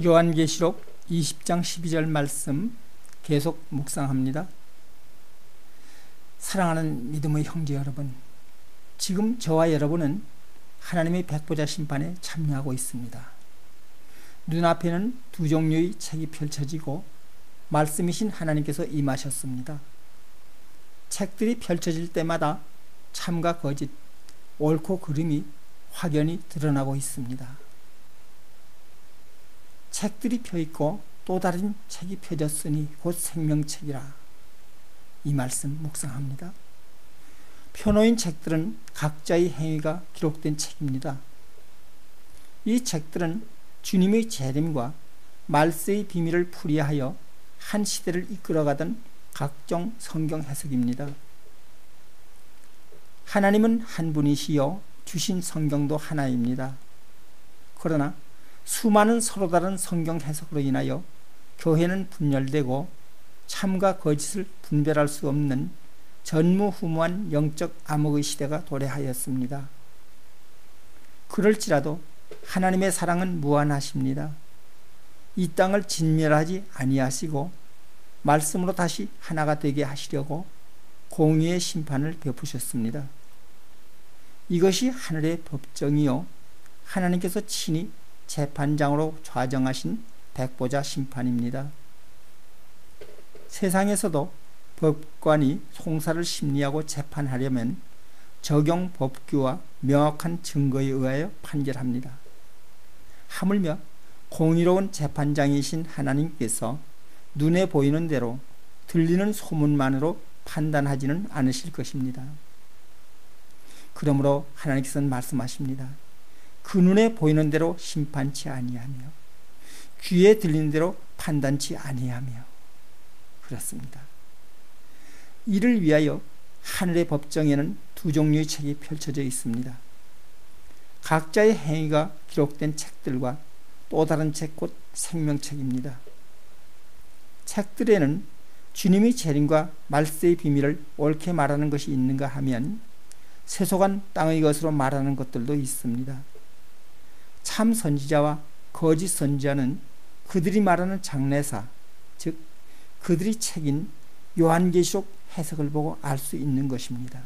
요한계시록 20장 12절 말씀 계속 묵상합니다. 사랑하는 믿음의 형제 여러분, 지금 저와 여러분은 하나님의 백보자 심판에 참여하고 있습니다. 눈앞에는 두 종류의 책이 펼쳐지고 말씀이신 하나님께서 임하셨습니다. 책들이 펼쳐질 때마다 참과 거짓, 옳고 그름이 확연히 드러나고 있습니다. 책들이 펴있고 또 다른 책이 펴졌으니 곧 생명책이라. 이 말씀 묵상합니다. 펴놓인 책들은 각자의 행위가 기록된 책입니다. 이 책들은 주님의 재림과 말세의 비밀을 풀이하여 한 시대를 이끌어가던 각종 성경 해석입니다. 하나님은 한 분이시요 주신 성경도 하나입니다. 그러나 수많은 서로 다른 성경 해석으로 인하여 교회는 분열되고 참과 거짓을 분별할 수 없는 전무후무한 영적 암흑의 시대가 도래하였습니다. 그럴지라도 하나님의 사랑은 무한하십니다. 이 땅을 진멸하지 아니하시고 말씀으로 다시 하나가 되게 하시려고 공의의 심판을 베푸셨습니다. 이것이 하늘의 법정이요 하나님께서 친히 재판장으로 좌정하신 백보자 심판입니다. 세상에서도 법관이 송사를 심리하고 재판하려면 적용 법규와 명확한 증거에 의하여 판결합니다. 하물며 공의로운 재판장이신 하나님께서 눈에 보이는 대로 들리는 소문만으로 판단하지는 않으실 것입니다. 그러므로 하나님께서는 말씀하십니다. 그 눈에 보이는 대로 심판치 아니하며 귀에 들리는 대로 판단치 아니하며 그렇습니다. 이를 위하여 하늘의 법정에는 두 종류의 책이 펼쳐져 있습니다. 각자의 행위가 기록된 책들과 또 다른 책 곧 생명책입니다. 책들에는 주님의 재림과 말세의 비밀을 옳게 말하는 것이 있는가 하면 세속한 땅의 것으로 말하는 것들도 있습니다. 참 선지자와 거짓 선지자는 그들이 말하는 장래사, 즉 그들이 책인 요한계시록 해석을 보고 알 수 있는 것입니다.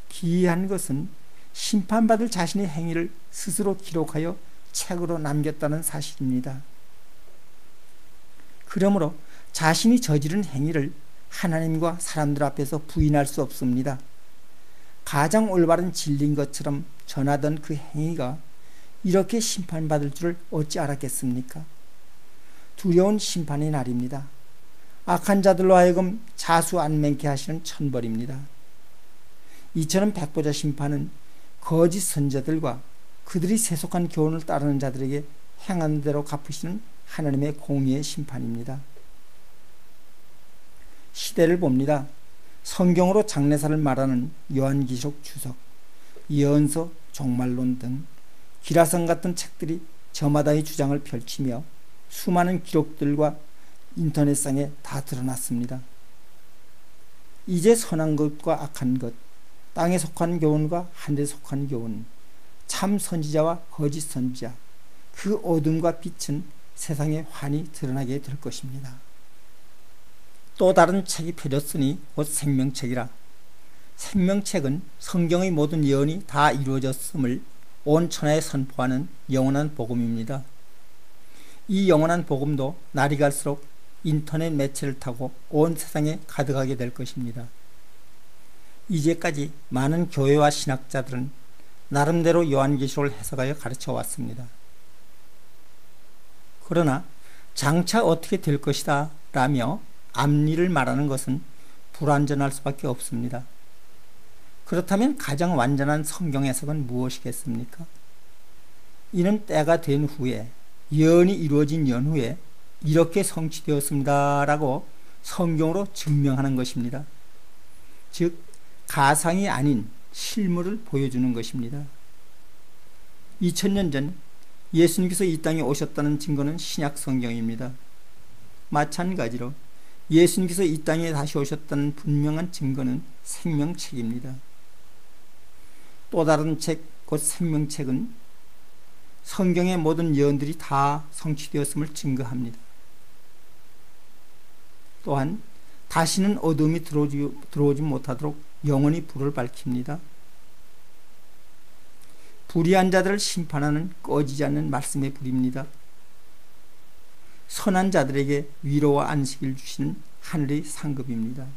기이한 것은 심판받을 자신의 행위를 스스로 기록하여 책으로 남겼다는 사실입니다. 그러므로 자신이 저지른 행위를 하나님과 사람들 앞에서 부인할 수 없습니다. 가장 올바른 진리인 것처럼 전하던 그 행위가 이렇게 심판받을 줄을 어찌 알았겠습니까? 두려운 심판의 날입니다. 악한 자들로 하여금 자수안맹케 하시는 천벌입니다. 이처럼 백보자 심판은 거짓 선지자들과 그들이 세속한 교훈을 따르는 자들에게 행한 대로 갚으시는 하나님의 공의의 심판입니다. 시대를 봅니다. 성경으로 장래사를 말하는 요한계시록 주석, 예언서, 종말론 등 기라성 같은 책들이 저마다의 주장을 펼치며 수많은 기록들과 인터넷상에 다 드러났습니다. 이제 선한 것과 악한 것, 땅에 속한 교훈과 하늘에 속한 교훈, 참 선지자와 거짓 선지자, 그 어둠과 빛은 세상에 환히 드러나게 될 것입니다. 또 다른 책이 펴졌으니 곧 생명책이라. 생명책은 성경의 모든 예언이 다 이루어졌음을 온 천하에 선포하는 영원한 복음입니다. 이 영원한 복음도 날이 갈수록 인터넷 매체를 타고 온 세상에 가득하게 될 것입니다. 이제까지 많은 교회와 신학자들은 나름대로 요한계시록을 해석하여 가르쳐 왔습니다. 그러나 장차 어떻게 될 것이다 라며 앞일을 말하는 것은 불완전할 수밖에 없습니다. 그렇다면 가장 완전한 성경 해석은 무엇이겠습니까? 이는 때가 된 후에, 예언이 이루어진 연후에 이렇게 성취되었습니다 라고 성경으로 증명하는 것입니다. 즉 가상이 아닌 실물을 보여주는 것입니다. 2000년 전 예수님께서 이 땅에 오셨다는 증거는 신약 성경입니다. 마찬가지로 예수님께서 이 땅에 다시 오셨다는 분명한 증거는 생명책입니다. 또 다른 책, 곧 생명책은 성경의 모든 예언들이 다 성취되었음을 증거합니다. 또한 다시는 어둠이 들어오지 못하도록 영원히 불을 밝힙니다. 불의한 자들을 심판하는 꺼지지 않는 말씀의 불입니다. 선한 자들에게 위로와 안식을 주시는 하늘의 상급입니다.